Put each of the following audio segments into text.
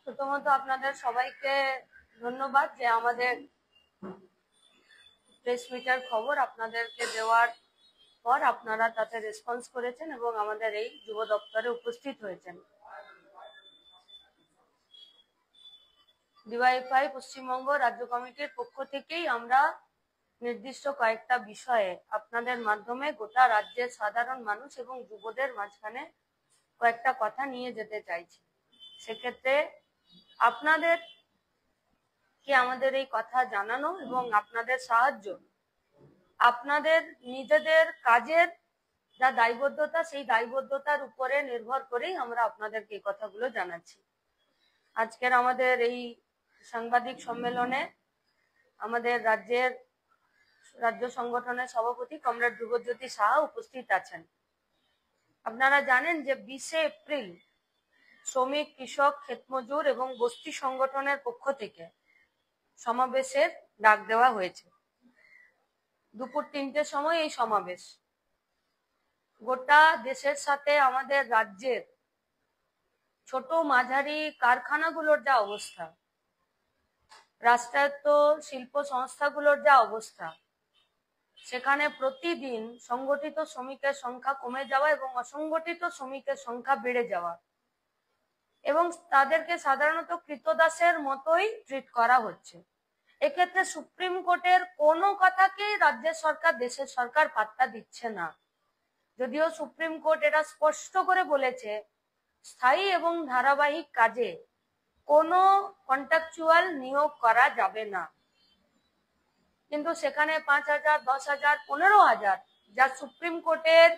প্রথমত আপনাদের সবাইকে ধন্যবাদ যে আমাদের প্রেস মিটার খবর আপনাদেরকে দেওয়ার পর আপনারা তাতে রেসপন্স করেছেন এবং আমাদের এই যুব দপ্তরে উপস্থিত হয়েছেন। ডিওয়াইএফআই পশ্চিমবঙ্গ রাজ্য কমিটির পক্ষ থেকেই আমরা নির্দিষ্ট কয়েকটা বিষয়ে আপনাদের মাধ্যমে গোটা রাজ্যের সাধারণ মানুষ এবং যুবদের মাঝখানে কয়েকটা কথা নিয়ে যেতে চাইছি। সেক্ষেত্রে আপনাদের কি আমাদের এই কথা জানানো এবং আপনাদের সাহায্য আপনাদের নিজেদের কাজের যা দায়বদ্ধতা সেই দায়বদ্ধতার উপরে নির্ভর করেই আমরা আপনাদেরকে এই কথাগুলো জানাচ্ছি। আজকের আমাদের এই সাংবাদিক সম্মেলনে আমাদের রাজ্য সংগঠনের সভাপতি কমরেড ধ্রুবজ্যোতি সাহা উপস্থিত আছেন। আপনারা জানেন যে 20 এপ্রিল শ্রমিক, কৃষক, ক্ষেতমজুর এবং বস্তি সংগঠনের পক্ষ থেকে সমাবেশের ডাক দেওয়া হয়েছে। দুপুর 3টের সময় এই সমাবেশ। গোটা দেশের সাথে আমাদের রাজ্যের ছোট মাঝারি কারখানাগুলোর যা অবস্থা, রাষ্ট্রায়ত্ত শিল্প সংস্থাগুলোর যা অবস্থা, সেখানে প্রতিদিন সংগঠিত শ্রমিকের সংখ্যা কমে যাওয়া এবং অসংগঠিত শ্রমিকের সংখ্যা বেড়ে যাওয়া এবং তাদেরকে সাধারণত কৃতদাসের মতোই ট্রিট করা হচ্ছে। এক্ষেত্রে সুপ্রিম কোর্টের কোনো কথাকেই রাজ্যের সরকার, দেশের সরকার পাত্তা দিচ্ছে না। যদিও সুপ্রিম কোর্ট এটা স্পষ্ট করে বলেছে স্থায়ী এবং ধারাবাহিক কাজে কোনো কন্ট্রাকচুয়াল নিয়োগ করা যাবে না, কিন্তু সেখানে 5,000, 10,000, 15,000 যা সুপ্রিম কোর্টের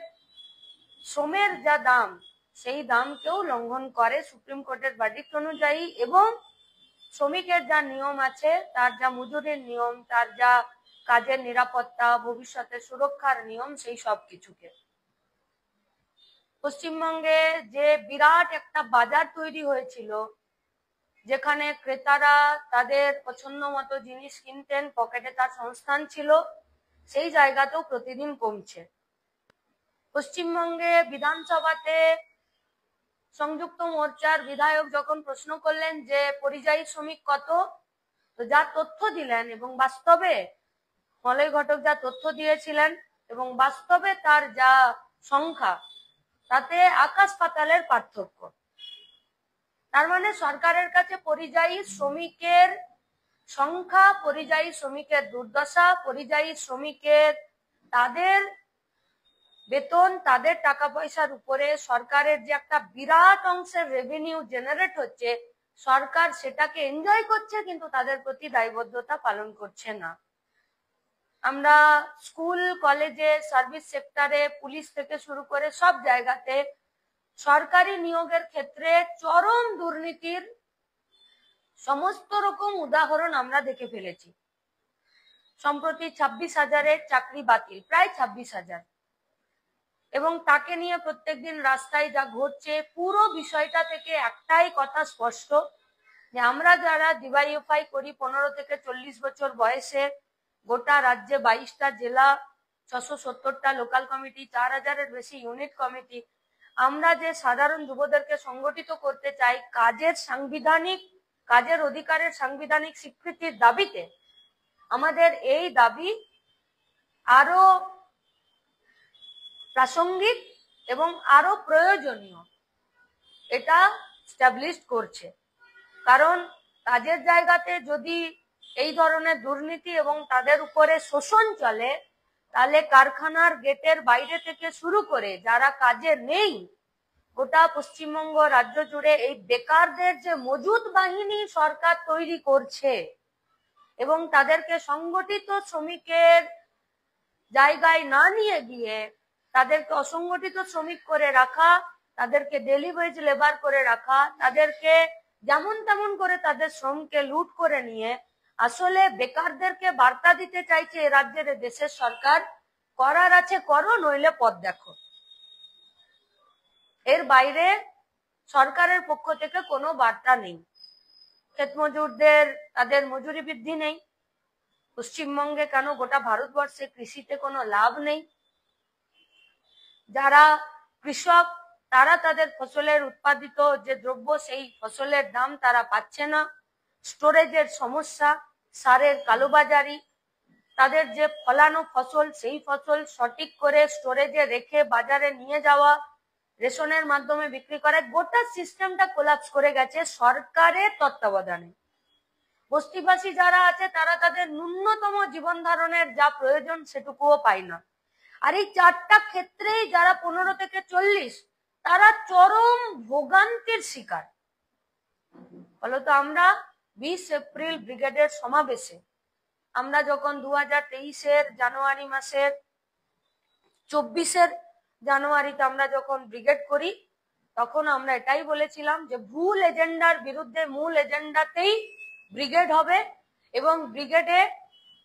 শ্রমের যা দাম, সেই দামকেও লঙ্ঘন করে সুপ্রিম কোর্টের ভার্ডিক্ট অনুযায়ী। এবং শ্রমিকের যা নিয়ম আছে, তার যা মজুরির নিয়ম, তার যা কাজের নিরাপত্তা, ভবিষ্যতে সুরক্ষার নিয়ম, সেই সব কিছুকে পশ্চিমবঙ্গে যে বিরাট একটা বাজার তৈরি হয়েছিল, যেখানে ক্রেতারা তাদের পছন্দ মতো জিনিস কিনতেন, পকেটে তার সংস্থান ছিল, সেই জায়গাতেও প্রতিদিন কমছে। পশ্চিমবঙ্গে বিধানসভাতে সংযুক্ত মোর্চার বিধায়ক যখন প্রশ্ন করলেন যে পরিযায়ী শ্রমিক কত, তো যা তথ্য দিলেন এবং বাস্তবে মলয় ঘটক যা তথ্য দিয়েছিলেন এবং বাস্তবে তার যা সংখ্যা, তাতে আকাশ পাতালের পার্থক্য। তার মানে সরকারের কাছে পরিযায়ী শ্রমিকের সংখ্যা, পরিযায়ী শ্রমিকের দুর্দশা, পরিযায়ী শ্রমিকের তাদের বেতন, তাদের টাকা পয়সার উপরে সরকারের যে একটা বিরাট অংশের রেভিনিউ জেনারেট হচ্ছে, সরকার সেটাকে এনজয় করছে কিন্তু তাদের প্রতি দায়বদ্ধতা পালন করছে না। আমরা স্কুল, কলেজে, সার্ভিস সেক্টরে, পুলিশ থেকে শুরু করে সব জায়গাতে সরকারি নিয়োগের ক্ষেত্রে চরম দুর্নীতির সমস্ত রকম উদাহরণ আমরা দেখে ফেলেছি। সম্প্রতি 26,000-এর চাকরি বাতিল, প্রায় 26,000, এবং তাকে নিয়ে প্রত্যেকদিন রাস্তায় যা ঘটছে, পুরো বিষয়টা থেকে একটাই কথা স্পষ্ট যে আমরা যারা ডিওয়াইএফআই করি 15 থেকে 40 বছর বয়সে, গোটা রাজ্যে 22টা জেলা, 670টা লোকাল কমিটি, 4,000-এর বেশি ইউনিট কমিটি, আমরা যে সাধারণ যুবদেরকে সংগঠিত করতে চাই কাজের অধিকারের সাংবিধানিক স্বীকৃতির দাবিতে, আমাদের এই দাবি আরো প্রাসঙ্গিক এবং আরো প্রয়োজনীয়, এটা স্টাবলিশ করছে। কারণ কাজের জায়গাতে যদি এই ধরনের দুর্নীতি এবং তাদের উপরে শোষণ চলে, তাহলে কারখানার গেটের বাইরে থেকে শুরু করে যারা কাজে নেই, গোটা পশ্চিমবঙ্গ রাজ্য জুড়ে এই বেকারদের যে মজুদ বাহিনী সরকার তৈরি করছে এবং তাদেরকে সংগঠিত শ্রমিকের জায়গায় না নিয়ে গিয়ে তাদেরকে অসংগঠিত শ্রমিক করে রাখা, তাদেরকে ডেলি ওয়েজ লেবার করে রাখা, তাদেরকে যেমন তেমন করে তাদের শ্রমকে লুট করে নিয়ে আসলে বেকারদেরকে বার্তা দিতে চাইছে এ রাজ্যের, দেশের সরকার, করার আছে করো, নইলে পথ দেখো। এর বাইরে সরকারের পক্ষ থেকে কোনো বার্তা নেই। ক্ষেতমজুরদের তাদের মজুরি বৃদ্ধি নেই। পশ্চিমবঙ্গে কেন গোটা ভারতবর্ষে কৃষিতে কোনো লাভ নেই। যারা কৃষক তারা তাদের ফসলের উৎপাদিত যে দ্রব্য সেই ফসলের দাম তারা পাচ্ছে না, স্টোরেজের সমস্যা, সারের কালোবাজারি, তাদের যে ফলানো ফসল সেই ফসল সঠিক করে স্টোরেজে রেখে বাজারে নিয়ে যাওয়া, রেশনের মাধ্যমে বিক্রি করা, গোটা সিস্টেমটা কোলাপস করে গেছে সরকারের তত্ত্বাবধানে। বস্তিবাসী যারা আছে তারা তাদের ন্যূনতম জীবন ধারণের যা প্রয়োজন সেটুকুও পায় না। আর এই চারটা ক্ষেত্রেই যারা 15 থেকে 40 তারা চরম ভোগান্তির শিকার। ফলত আমরা 20 এপ্রিল ব্রিগেডের সমাবেশে আমরা যখন 2023-এর জানুয়ারি মাসের 24 জানুয়ারিতে আমরা যখন ব্রিগেড করি তখন আমরা এটাই বলেছিলাম যে ভুল এজেন্ডার বিরুদ্ধে মূল এজেন্ডাতেই ব্রিগেড হবে এবং ব্রিগেডে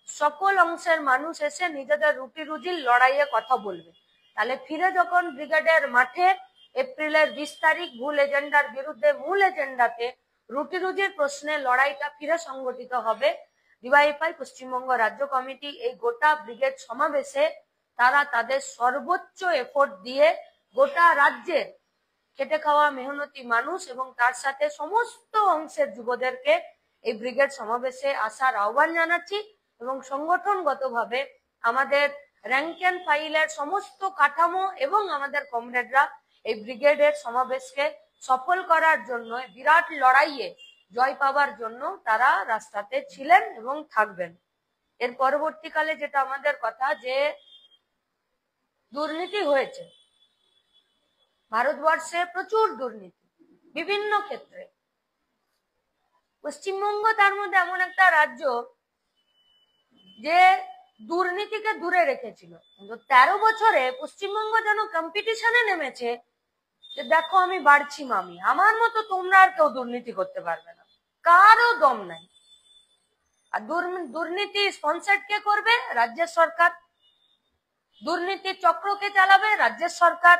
সকল অংশের মানুষ এসে নিজেদের রুটি রুজির লড়াইয়ে কথা বলবে। তাহলে ফিরে যখন ব্রিগেডের মাঠে এপ্রিলের 20 তারিখ ভুল এজেন্ডার বিরুদ্ধে মূল এজেন্ডাতে রুটি রুজির প্রশ্নে লড়াইটা ফিরে সংগঠিত হবে। ডিওয়াইএফআই পশ্চিমবঙ্গ রাজ্য কমিটি এই গোটা ব্রিগেড সমাবেশে তারা তাদের সর্বোচ্চ এফোর্ট দিয়ে গোটা রাজ্যের খেটে খাওয়া মেহনতি মানুষ এবং তার সাথে সমস্ত অংশের যুবদেরকে এই ব্রিগেড সমাবেশে আসার আহ্বান জানাচ্ছি এবং সংগঠনগতভাবে আমাদের র্যাঙ্ক এন্ড ফাইলের সমস্ত কাঠামো এবং আমাদের কমরেডরা এই ব্রিগেডের সমাবেশকে সফল করার জন্য বিরাট লড়াইয়ে জয় পাওয়ার জন্য তারা রাস্তাতে ছিলেন এবং থাকবেন। এর পরবর্তীকালে যেটা আমাদের কথা যে দুর্নীতি হয়েছে ভারতবর্ষে, প্রচুর দুর্নীতি বিভিন্ন ক্ষেত্রে। পশ্চিমবঙ্গ তার মধ্যে এমন একটা রাজ্য যে দুর্নীতিকে দূরে রেখেছিল, কিন্তু 13 বছরে পশ্চিমবঙ্গ যেন কম্পিটিশনে নেমেছে যে দেখো আমি বাড়ছি মামি, আমার মতো তোমরা আর কেউ দুর্নীতি করতে পারবে না, কারো দম নাই। আর দুর্নীতি স্পন্সর কে করবে? রাজ্যের সরকার। দুর্নীতি চক্রকে চালাবে রাজ্যের সরকার।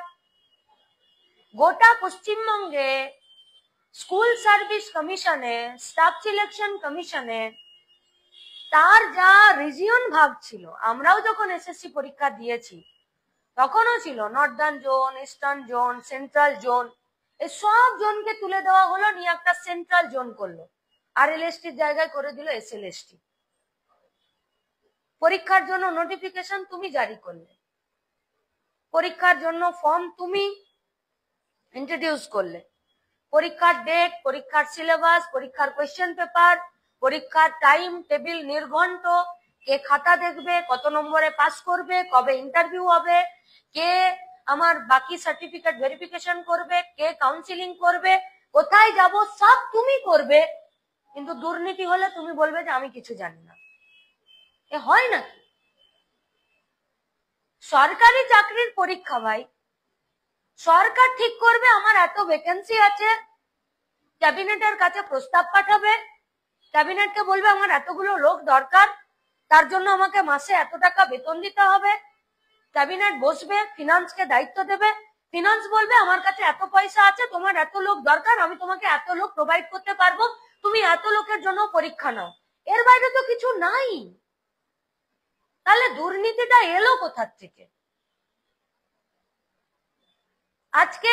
গোটা পশ্চিমবঙ্গে স্কুল সার্ভিস কমিশনে, স্টাফ সিলেকশন কমিশনে তার যা রিজিয়ন ভাগ ছিল, আমরাও যখন এসএসসি পরীক্ষা দিয়েছি তখনও ছিল Northern zone, eastern zone, central zone, এই সব জোনকে তুলে দেওয়া হলো, নিয়ে একটা সেন্ট্রাল জোন করলো, আর এলএসটির জায়গায় করে দিল এসএলএসটি। পরীক্ষার জন্য নোটিফিকেশন তুমি জারি করলে, পরীক্ষার জন্য ফর্ম তুমি ইন্ট্রোডিউস করলে, পরীক্ষার ডেট, পরীক্ষার সিলেবাস, পরীক্ষার কোয়েশ্চেন পেপার, পরীক্ষার টাইম টেবিল নির্ঘণ্ট, কে খাতা দেখবে, কত নম্বরে পাস করবে, কবে ইন্টারভিউ হবে, কে আমার বাকি সার্টিফিকেট ভেরিফিকেশন করবে, কে কাউন্সিলিং করবে, কোথায় যাব, সব তুমি করবে। কিন্তু দুর্নীতি হলে তুমি বলবে যে আমি কিছু জানি না। এ হয় নাকি? সরকারি চাকরির পরীক্ষা ভাই, সরকার ঠিক করবে আমার এত ভ্যাকেন্সি আছে, ক্যাবিনেটের কাছে প্রস্তাব পাঠাবে, ক্যাবিনেটকে বলবে আমার এতগুলো লোক দরকার, তার জন্য আমাকে মাসে এত টাকা বেতন দিতে হবে। ক্যাবিনেট বসবে, ফিনান্সকে দায়িত্ব দেবে, ফিনান্স বলবে আমার কাছে এত পয়সা আছে, তোমার এত লোক দরকার, আমি তোমাকে এত লোক প্রোভাইড করতে পারবো, তুমি এত লোকের জন্য পরীক্ষা নাও। এর বাইরে তো কিছু নাই। তাহলে দুর্নীতিটা এলো কোথার থেকে? আজকে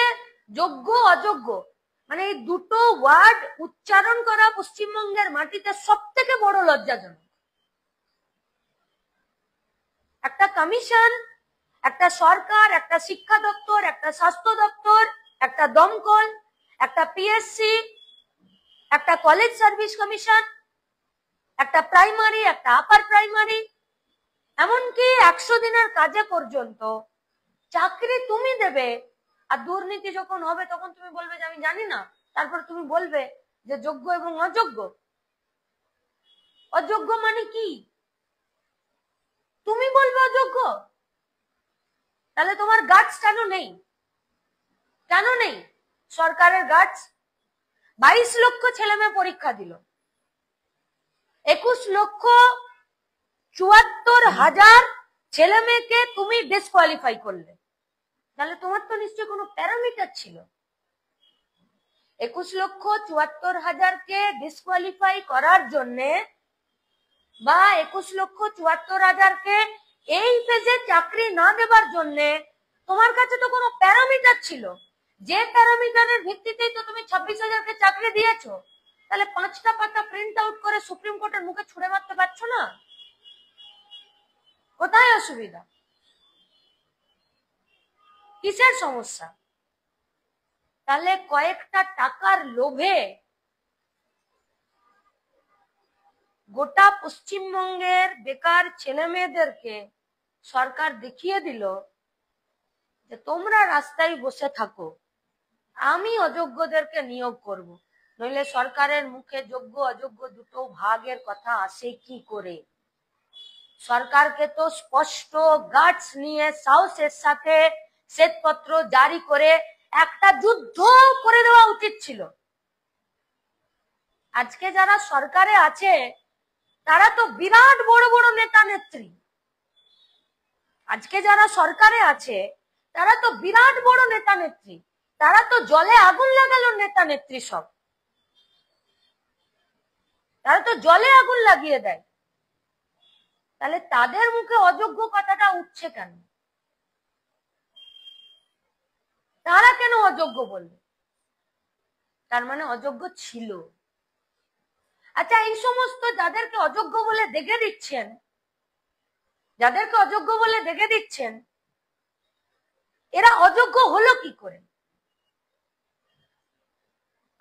যোগ্য অযোগ্য মানে এই দুটো ওয়ার্ড উচ্চারণ করা পশ্চিমবঙ্গের মাটিতে সব থেকে বড় লজ্জাজনক। একটা কমিশন, একটা সরকার, একটা শিক্ষা দপ্তর, একটা স্বাস্থ্য দপ্তর, একটা দমকল, একটা পিএসসি, একটা কলেজ সার্ভিস কমিশন, একটা প্রাইমারি, একটা আপার প্রাইমারি, এমনকি 100 দিনের কাজে পর্যন্ত চাকরি তুমি দেবে। আর দুর্নীতি যখন হবে তখন তুমি বলবে যে আমি জানি না, তারপর তুমি বলবে যে যোগ্য এবং অযোগ্য। অযোগ্য মানে কি? তুমি বলবে অযোগ্য? তাহলে তোমার গার্ডস কেন নেই? কেন নেই সরকারের গার্ডস? 22 লক্ষ ছেলে মেয়ে পরীক্ষা দিল, 21,74,000 ছেলে মেয়েকে তুমি ডিসকোয়ালিফাই করলে, তাহলে তোমার তো নিশ্চয়ই কোনো প্যারামিটার ছিল। 21,74,000কে ডিসকোয়ালিফাই করার জন্য বা 21,74,000কে এই ফেজে চাকরি না দেবার জন্য তোমার কাছে তো কোনো প্যারামিটার ছিল যে প্যারামিটারের ভিত্তিতেই তো তুমি 26,000-কে চাকরি দিয়েছো, তাহলে 5টা পাতা প্রিন্ট আউট করে সুপ্রিম কোর্টের মুখে ছুড়ে মারতে পারছো না? কোথায় অসুবিধা? কিসের সমস্যা? তাহলে কয়েকটা টাকার লোভে গোটা পশ্চিমবঙ্গের বেকার ছেলে মেয়েদেরকে সরকার দেখিয়ে দিল যে তোমরা রাস্তায় বসে থাকো, আমি অযোগ্যদেরকে নিয়োগ করব। নইলে সরকারের মুখে যোগ্য অযোগ্য দুটো ভাগের কথা আসে কি করে? সরকারকে তো স্পষ্ট গাটস নিয়ে সাহসের সাথে শ্বেতপত্র জারি করে একটা যুদ্ধ করে দেওয়া উচিত ছিল। আজকে যারা সরকারে আছে তারা তো বিরাট বড় বড় নেতা নেত্রী। আজকে যারা সরকারে আছে তারা তো বিরাট বড় নেতা নেত্রী, তারা তো জলে আগুন লাগালো নেতা নেত্রী সব, তারা তো জলে আগুন লাগিয়ে দেয়। তাহলে তাদের মুখে অযোগ্য কথাটা উঠছে কেন? তারা কেন অযোগ্য বলবে? তার মানে অযোগ্য ছিল। আচ্ছা, এই সমস্ত যাদেরকে অযোগ্য বলে দেখে দিচ্ছেন, যাদেরকে অযোগ্য বলে দেখে দিচ্ছেন, এরা অযোগ্য হলো কি করে?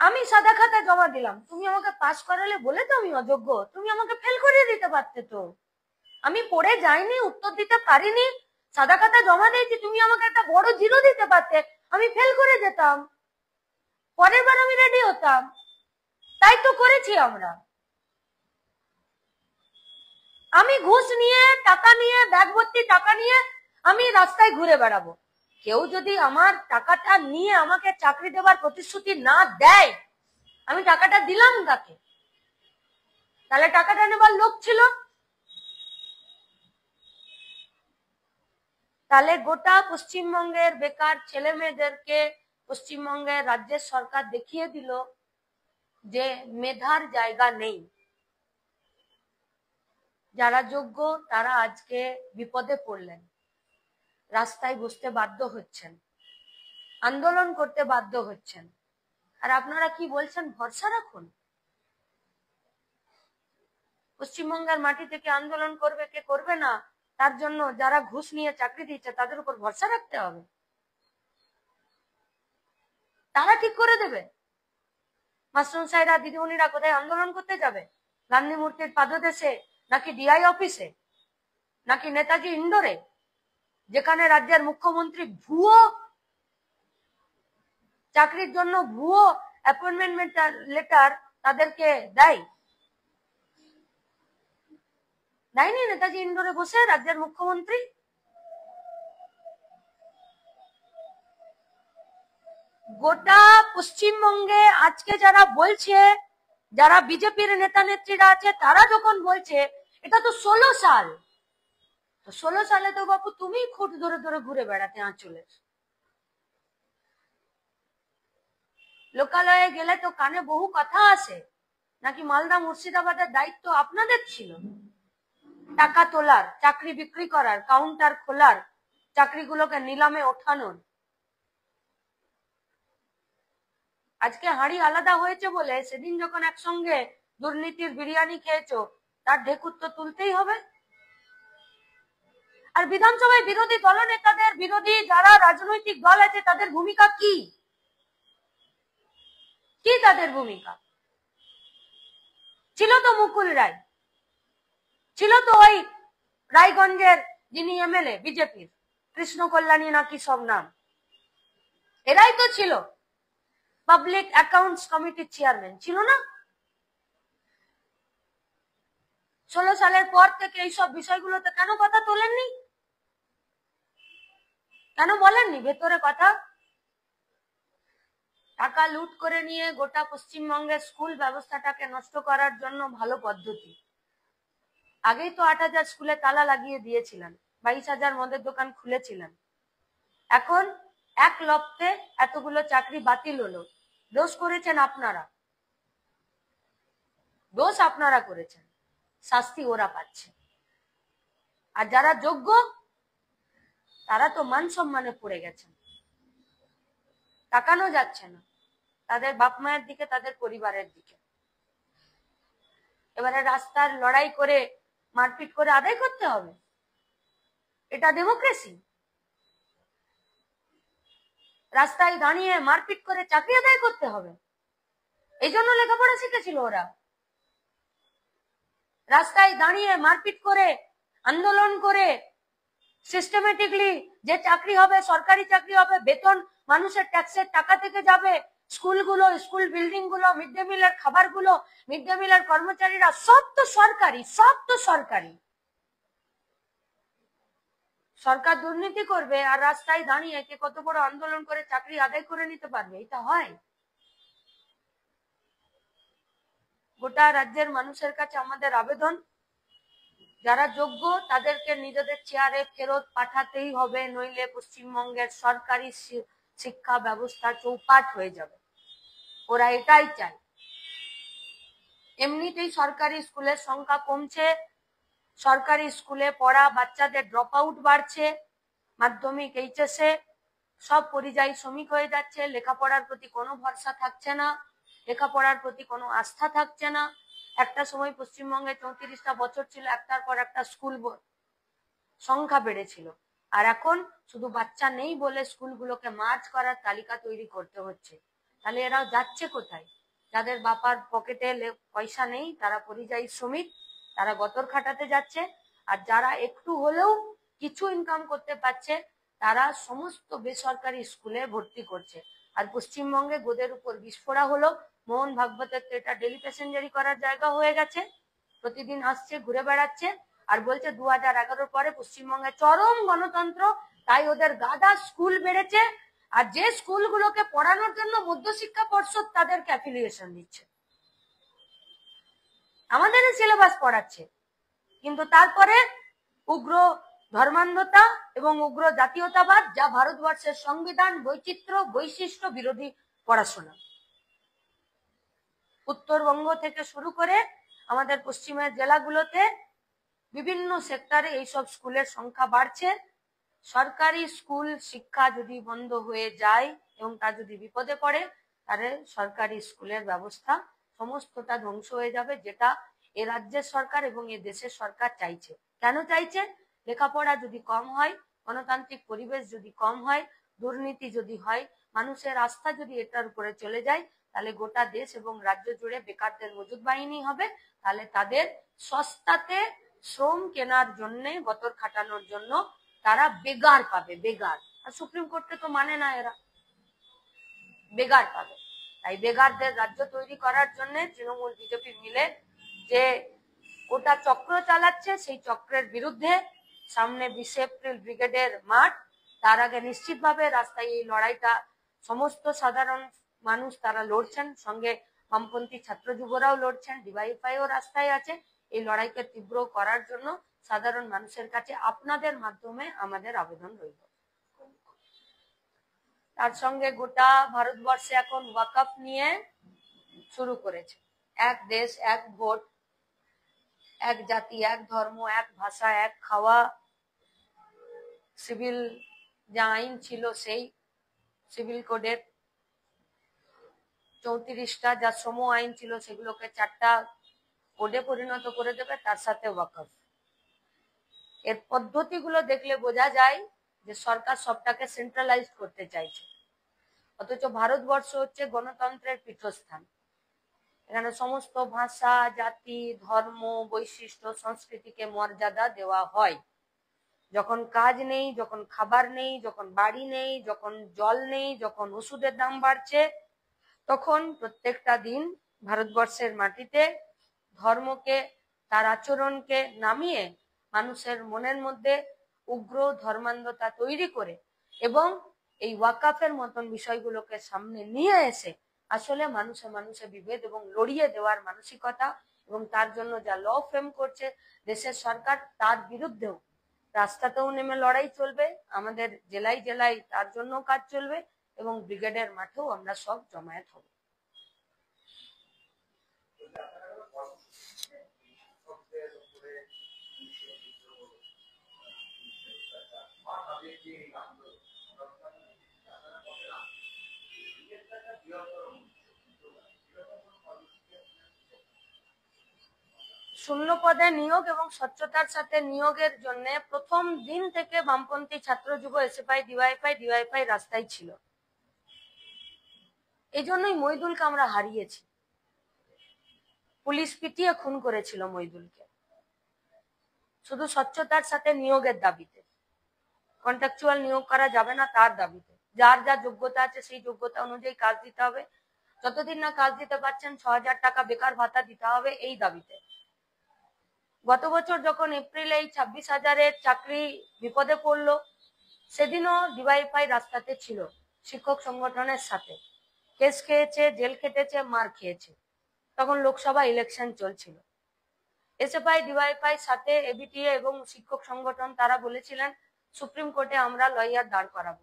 আমি সাদা খাতা জমা দিলাম, তুমি আমাকে পাস করালে বলে তো আমি অযোগ্য? তুমি আমাকে ফেল করিয়ে দিতে পারতে তো। আমি পড়ে যাইনি, উত্তর দিতে পারিনি, সাদা খাতা জমা দিয়েছি, তুমি আমাকে একটা বড় 0 দিতে পারতে, আমি ফেল করে যেতাম, পরের বার আমি রেডি হতাম। তাই তো করেছি আমরা। আমি ঘুষ নিয়ে, টাকা নিয়ে, ব্যাগ ভর্তি টাকা নিয়ে আমি রাস্তায় ঘুরে বেড়াবো। কেউ যদি আমার টাকাটা নিয়ে আমাকে চাকরি দেওয়ার প্রতিশ্রুতি না দেয়, আমি টাকাটা দিলাম তাকে, তাহলে টাকাটা নেবার লোক ছিল। তাহলে গোটা পশ্চিমবঙ্গের বেকার ছেলে মেয়েদেরকে পশ্চিমবঙ্গের রাজ্যের সরকার দেখিয়ে দিল যে মেধার জায়গা নেই। যারা যোগ্য তারা আজকে বিপদে পড়লেন, রাস্তায় বসতে বাধ্য হচ্ছেন, আন্দোলন করতে বাধ্য হচ্ছেন। আর আপনারা কি বলছেন? ভরসা রাখুন। পশ্চিমবঙ্গের মাটি থেকে আন্দোলন করবে কে করবে না, তার জন্য যারা ঘুষ নিয়ে চাকরি দিচ্ছে তাদের উপর ভরসা রাখতে হবে? তারা ঠিক করে দেবে? মাস্টারমশাইরা, দিদিমণিরা কোথায় আন্দোলন করতে যাবে? গান্ধী মূর্তির পাদদেশে, নাকি ডিআই অফিসে, নাকি নেতাজি ইন্ডোরে, যেখানে রাজ্যের মুখ্যমন্ত্রী ভুয়ো চাকরির জন্য ভুয়ো অ্যাপয়েন্টমেন্ট লেটার তাদেরকে দেয়নি? নেতাজি ইন্ডোরে বসে রাজ্যের মুখ্যমন্ত্রী। গোটা পশ্চিমবঙ্গে আজকে যারা বলছে, যারা বিজেপির নেতা নেত্রীরা আছে, তারা যখন বলছে এটা তো 16 সাল, তো 16 সালে তো বাবু তুমি খুঁট ধরে ধরে ঘুরে বেড়াতে আঁচলে। লোকালয়ে গেলে তো কানে বহু কথা আসে, নাকি মালদা মুর্শিদাবাদের দায়িত্ব আপনাদের ছিল? টাকা তোলার, চাকরি বিক্রি করার, কাউন্টার খোলার, চাকরিগুলোকে নিলামে ওঠানোর। আজকে হাঁড়ি আলাদা হয়েছে বলে সেদিন যখন একসঙ্গে দুর্নীতির বিরিয়ানি খেয়েছো, তার ঢেকুর তো তুলতেই হবে। আর বিধানসভায় বিরোধী দলনেতাদের, বিরোধী যারা রাজনৈতিক দল আছে, তাদের ভূমিকা কি? কি তাদের ভূমিকা ছিল? তো মুকুল রায় ছিল, তো ওই রায়গঞ্জের যিনি এমএলএ বিজেপির, কৃষ্ণ কল্যাণী নাকি সব নাম, এরাই তো ছিল। পাবলিক অ্যাকাউন্টস কমিটির চেয়ারম্যান ছিল না? 16 সালের পর থেকে এইসব বিষয়গুলোতে কেন কথা তোলেননি? কেন বলেননি ভেতরে কথা? টাকা লুট করে নিয়ে গোটা পশ্চিমবঙ্গের স্কুল ব্যবস্থাটাকে নষ্ট করার জন্য ভালো পদ্ধতি। আগেই তো 8,000 স্কুলে তালা লাগিয়ে দিয়েছিলেন, 22,000 মদের দোকান খুলেছিলেন। এখন এক লপ্তে এতগুলো চাকরি বাতিল হলো। দোষ করেছেন আপনারা, দোষ আপনারা করেছেন, শাস্তি ওরা পাচ্ছে। আর যারা যোগ্য তারা তো মান সম্মানে পড়ে গেছেন। তাকানো যাচ্ছে না তাদের বাপ মায়ের দিকে, তাদের পরিবারের দিকে। এবারে রাস্তার লড়াই করে মারপিট করে আদায় করতে হবে? এটা ডেমোক্রেসি? রাস্তায় দাঁড়িয়ে মারপিট করে চাকরি আদায় করতে হবে? এই জন্য লেখাপড়া শিখেছিল ওরা? রাস্তায় দাঁড়িয়ে মারপিট করে আন্দোলন করে সিস্টেমেটিকলি যে চাকরি হবে, সরকারি চাকরি হবে, বেতন মানুষের ট্যাক্সের টাকা থেকে যাবে, স্কুলগুলো, স্কুল বিল্ডিং গুলো, মিড ডে মিলের খাবারগুলো, মিড ডে মিলের কর্মচারীরা, সব তো সরকারি, সব তো সরকারি। সরকার দুর্নীতি করবে আর রাস্তায় দাঁড়িয়ে কে কত বড় আন্দোলন করে চাকরি আদায় করে নিতে পারবে? এটা হয়? গোটা রাজ্যের মানুষের কাছে আমাদের আবেদন, যারা যোগ্য তাদেরকে নিজেদের চেয়ারে ফেরত পাঠাতেই হবে, নইলে পশ্চিমবঙ্গের সরকারি শিক্ষা ব্যবস্থা চৌপাট হয়ে যাবে। ওরা এটাই চায়। এমনিতেই সরকারি স্কুলের সংখ্যা কমছে, সরকারি স্কুলে পড়া বাচ্চাদের ড্রপ আউট বাড়ছে, মাধ্যমিক এইচএসে সব পরিযায়ী শ্রমিক হয়ে যাচ্ছে, লেখাপড়ার প্রতি কোনো ভরসা থাকছে না, লেখাপড়ার প্রতি কোনো আস্থা থাকছে না। একটা সময় পশ্চিমবঙ্গে 34টা বছর ছিল, একটার পর একটা স্কুল সংখ্যা বেড়েছিল, আর এখন শুধু বাচ্চা নেই বলে স্কুলগুলোকে মার্চ করার তালিকা তৈরি করতে হচ্ছে। তাহলে এরা যাচ্ছে কোথায়? যাদের বাপার পকেটে পয়সা নেই তারা পরিযায়ী শ্রমিক, তারা গতর খাটাতে যাচ্ছে, আর যারা একটু হলেও কিছু ইনকাম করতে পারছে তারা সমস্ত বেসরকারি স্কুলে ভর্তি করছে। আর পশ্চিমবঙ্গে গোদের উপর বিস্ফোরা হলো। মোহন ভাগবতের তো এটা ডেলি প্যাসেঞ্জারি করার জায়গা হয়ে গেছে, প্রতিদিন আসছে, ঘুরে বেড়াচ্ছে, আর বলছে 2011 পরে পশ্চিমবঙ্গে চরম গণতন্ত্র, তাই ওদের গাদা স্কুল বেড়েছে, আর যে স্কুলগুলোকে পড়ানোর জন্য মধ্যশিক্ষা পর্ষদ তাদেরকে অ্যাফিলিয়েশন দিচ্ছে, আমাদের সিলেবাস পড়াচ্ছে, কিন্তু তারপরে উগ্র ধর্মান্ধতা এবং উগ্র জাতীয়তাবাদ, যা ভারতবর্ষের সংবিধান, বৈচিত্র্য, বৈশিষ্ট্য বিরোধী পড়াশোনা। উত্তরবঙ্গ থেকে শুরু করে আমাদের পশ্চিমের জেলাগুলোতে বিভিন্ন সেক্টরে এইসব স্কুলের সংখ্যা বাড়ছে। সরকারি স্কুল শিক্ষা যদি বন্ধ হয়ে যায় এবং তা যদি বিপদে পড়ে, তাহলে সরকারি স্কুলের ব্যবস্থা সমস্তটা ধ্বংস হয়ে যাবে, যেটা এ রাজ্যের সরকার এবং এ দেশের সরকার চাইছে। কেন চাইছে? লেখাপড়া যদি কম হয়, গণতান্ত্রিক পরিবেশ যদি কম হয়, দুর্নীতি যদি হয়, মানুষের আস্থা যদি এটার উপরে চলে যায়, তাহলে গোটা দেশ এবং রাজ্য জুড়ে বেকারদের মজুদ বাহিনী হবে, তাহলে তাদের সস্তাতে শ্রম কেনার জন্য, গতর খাটানোর জন্য তারা বেগার পাবে, বেগার। আর সুপ্রিম কোর্টে তো মানে না, এরা বেগার পাবে। তাই বেগারদের রাজ্য তৈরি করার জন্য তৃণমূল বিজেপি মিলে যে গোটা চক্র চালাচ্ছে, সেই চক্রের বিরুদ্ধে সামনে 20 এপ্রিল ব্রিগেডের মাঠ। তার আগে নিশ্চিতভাবে রাস্তায় এই লড়াইটা সমস্ত সাধারণ মানুষ তারা লড়ছেন, সঙ্গে বামপন্থী ছাত্র যুবরাও লড়ছেন, ডিওয়াইএফআইও রাস্তায় আছে। এই লড়াইকে তীব্র করার জন্য সাধারণ মানুষের কাছে আপনাদের মাধ্যমে আমাদের আবেদন রইল। তার সঙ্গে গোটা ভারতবর্ষে এখন ওয়াকফ নিয়ে শুরু করেছে, এক দেশ এক ভোট, এক জাতি এক ধর্ম, এক ভাষা এক খাওয়া। সিভিল যা আইন ছিল, সেই সিভিল কোডের 34টা যা শ্রম আইন ছিল, সেগুলোকে 4টা কোডে পরিণত করে দেবে, তার সাথে ওয়াকফ। এর পদ্ধতিগুলো দেখলে বোঝা যায় যে সরকার সবটাকে সেন্ট্রালাইজ করতে চাইছে, অথচ ভারতবর্ষ হচ্ছে গণতন্ত্রের পীঠস্থান। এখানে সমস্ত ভাষা, জাতি, ধর্ম, বৈশিষ্ট্য, সংস্কৃতিকে মর্যাদা দেওয়া হয়। যখন কাজ নেই, যখন খাবার নেই, যখন বাড়ি নেই, যখন জল নেই, যখন ওষুধের দাম বাড়ছে, তখন প্রত্যেকটা দিন ভারতবর্ষের মাটিতে ধর্মকে, তার আচরণকে নামিয়ে মানুষের মনের মধ্যে উগ্র ধর্মান্ধতা তৈরি করে এবং এই ওয়াকফের মতন বিষয়গুলোকে সামনে নিয়ে এসে আসলে মানুষে মানুষে বিভেদ এবং লড়িয়ে দেওয়ার মানসিকতা, এবং তার জন্য যা ল ফ্রেম করছে দেশের সরকার, তার বিরুদ্ধেও রাস্তাতেও নেমে লড়াই চলবে, আমাদের জেলায় জেলায় তার জন্য কাজ চলবে, এবং ব্রিগেডের মাঠেও আমরা সব জমায়েত হব। শূন্য পদে নিয়োগ এবং স্বচ্ছতার সাথে নিয়োগের জন্য প্রথম দিন থেকে বামপন্থী ছাত্র যুব এসএফআই ডিওয়াইফাই রাস্তায় ছিল। এই জন্যই মইদুলকে আমরা হারিয়েছি। পুলিশ পিটিয়ে খুন করেছিল মইদুলকে শুধু স্বচ্ছতার সাথে নিয়োগের দাবিতে। কন্ট্রাকচুয়াল নিয়োগ করা যাবে না তার দাবিতে। যার যা যোগ্যতা আছে সেই যোগ্যতা অনুযায়ী কাজ দিতে হবে। যতদিন না কাজ দিতে পারছেন ৬,০০০ টাকা বেকার ভাতা দিতে হবে এই দাবিতে। গত বছর যখন এপ্রিলে এই ২৬,০০০-এর চাকরি বিপদে পড়লো, সেদিনও ডিওয়াইফাই রাস্তাতে ছিল শিক্ষক সংগঠনের সাথে। কেস খেয়েছে, জেল খেটেছে, মার খেয়েছে। তখন লোকসভা ইলেকশন চলছিল। এসএফআই ডিওয়াইফাই সাথে এবিটিএ এবং শিক্ষক সংগঠন তারা বলেছিলেন সুপ্রিম কোর্টে আমরা লয়ার দাঁড় করাবো।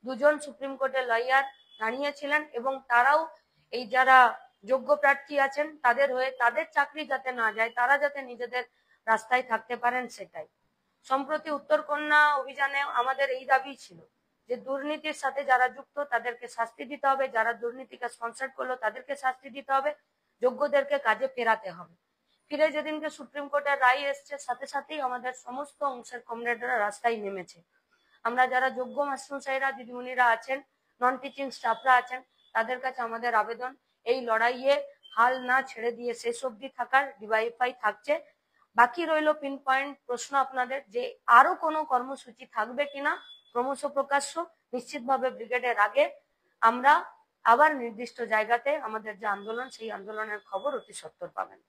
দুজন সুপ্রিম কোর্টে লয়ার দাঁড়িয়েছিলেন এবং তারাও এই যারা যোগ্য প্রার্থী আছেন তাদের হয়ে তাদের চাকরি যাতে না যায়, তারা যাতে নিজেদের রাস্তায় থাকতে পারেন সেটাই। সম্প্রতি উত্তরকন্যা অভিযানে আমাদের এই দাবি ছিল যে দুর্নীতির সাথে যারা যুক্ত তাদেরকে শাস্তি দিতে হবে, যারা দুর্নীতিকে স্পন্সর করলো তাদেরকে শাস্তি দিতে হবে, যোগ্যদেরকে কাজে ফেরাতে হবে। ফিরে যেদিনকে সুপ্রিম কোর্টের রায় এসছে সাথে সাথেই আমাদের সমস্ত অংশের কমরেডরা রাস্তায় নেমেছে। আমরা যারা যোগ্য মাস্টারমশাইরা দিদিমণিরা আছেন, নন টিচিং স্টাফরা আছেন, তাদের কাছে আমাদের আবেদন এই লড়াইয়ে হাল না ছেড়ে দিয়ে শেষ অবধি থাকার। ডিওয়াইফাই থাকছে। বাকি রইল পিন পয়েন্ট প্রশ্ন আপনাদের যে আরো কোনো কর্মসূচি থাকবে কিনা। ক্রমশ প্রকাশ্য নিশ্চিতভাবে ব্রিগেডের আগে আমরা আবার নির্দিষ্ট জায়গাতে আমাদের যে আন্দোলন সেই আন্দোলনের খবর অতি সত্বর পাবেন।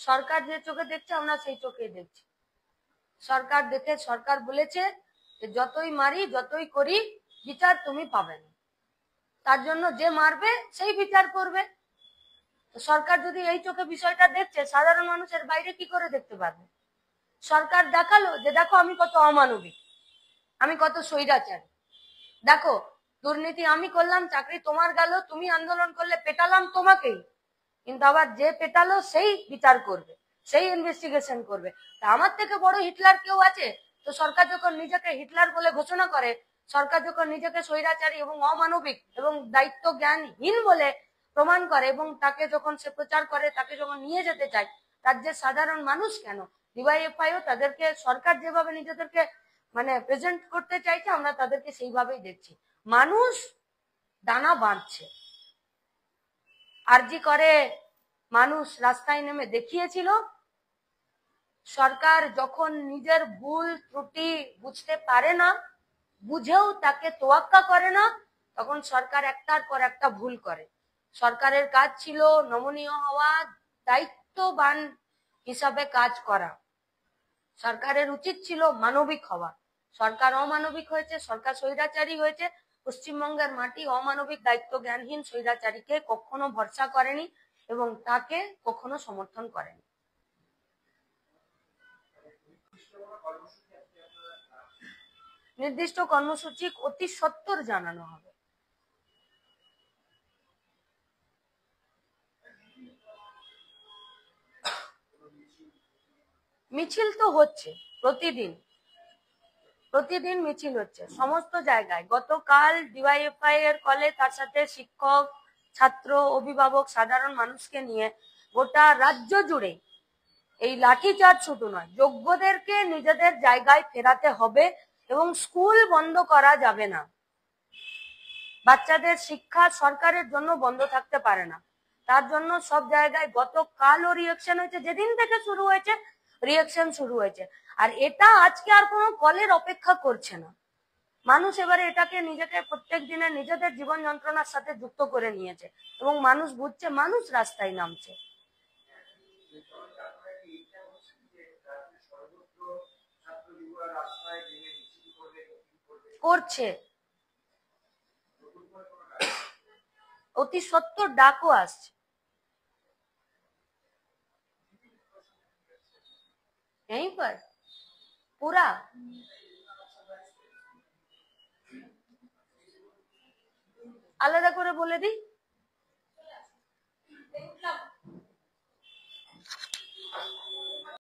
সরকার যে চোখে দেখছে আমরা সেই চোখে দেখছি। সরকার দেখে সরকার বলেছে যে যতই মারি যতই করি বিচার তুমি পাবে না। তার জন্য যে মারবে সেই বিচার করবে। তো সরকার যদি এই চোখে বিষয়টা দেখছে, সাধারণ মানুষের বাইরে কি করে দেখতে পারবে? সরকার দেখালো যে দেখো আমি কত অমানবিক, আমি কত স্বৈরাচারী, দেখো দুর্নীতি আমি করলাম, চাকরি তোমার গেল, তুমি আন্দোলন করলে পেটালাম তোমাকেই, কিন্তু আবার যে পেটালো সেই বিচার করবে, সেই ইনভেস্টিগেশন করবে। তা আমার থেকে বড় হিটলার কেউ আছে? তো সরকার যখন নিজেকে হিটলার বলে ঘোষণা করে, সরকার যখন নিজেকে স্বৈরাচারী এবং অমানবিক এবং দায়িত্ব জ্ঞানহীন বলে প্রমাণ করে এবং তাকে যখন সে প্রচার করে, তাকে যখন নিয়ে যেতে চায়, রাজ্যের সাধারণ মানুষ কেন ডিওয়াইএফআইও তাদেরকে সরকার যেভাবে নিজেদেরকে মানে প্রেজেন্ট করতে চাইছে আমরা তাদেরকে সেইভাবেই দেখছি। মানুষ দানা বাঁধছে। আরজি করে মানুষ রাস্তায় নেমে দেখিয়েছিল। সরকার যখন নিজের ভুল ত্রুটি বুঝতে পারে না, বুঝেও তাকে তোয়াক্কা করে না, তখন সরকার একটার পর একটা ভুল করে। সরকারের কাজ ছিল নমনীয় হওয়া, দায়িত্ববান হিসাবে কাজ করা। সরকারের উচিত ছিল মানবিক হওয়া। সরকার অমানবিক হয়েছে, সরকার স্বৈরাচারী হয়েছে। পশ্চিমবঙ্গের মাটি অমানবিক দায়িত্ব জ্ঞানহীন স্বৈরাচারীকে কখনো ভরসা করেনি এবং তাকে কখনো সমর্থন করেনি। নির্দিষ্ট কর্মসূচি অতি সত্বর জানানো হবে। মিছিল তো হচ্ছে প্রতিদিন, প্রতিদিন মিছিল হচ্ছে সমস্ত জায়গায়। গতকাল ডিওয়াইএফআই এর কলে তার সাথে শিক্ষক, ছাত্র, অভিভাবক, সাধারণ মানুষকে নিয়ে গোটা রাজ্য জুড়ে এই লাঠিচার্জ শুধু নয়, যোগ্যদেরকে নিজেদের জায়গায় ফেরাতে হবে এবং স্কুল বন্ধ করা যাবে না। বাচ্চাদের শিক্ষা সরকারের জন্য বন্ধ থাকতে পারে না। তার জন্য সব জায়গায় গতকালও রিঅ্যাকশন হয়েছে, যেদিন থেকে শুরু হয়েছে রিঅ্যাকশন শুরু হয়েছে। আর এটা আজকে আর কোনো কলের অপেক্ষা করছে না। মানুষ এবারে এটাকে নিজেকে প্রত্যেক দিনে নিজেদের জীবন যন্ত্রণার সাথে যুক্ত করে নিয়েছে এবং মানুষ বুঝছে, মানুষ রাস্তায় নামছে। করছে অতি সত্বর ডাকও আসছে। यहीं पर পুরা আলাদা করে বলে দিই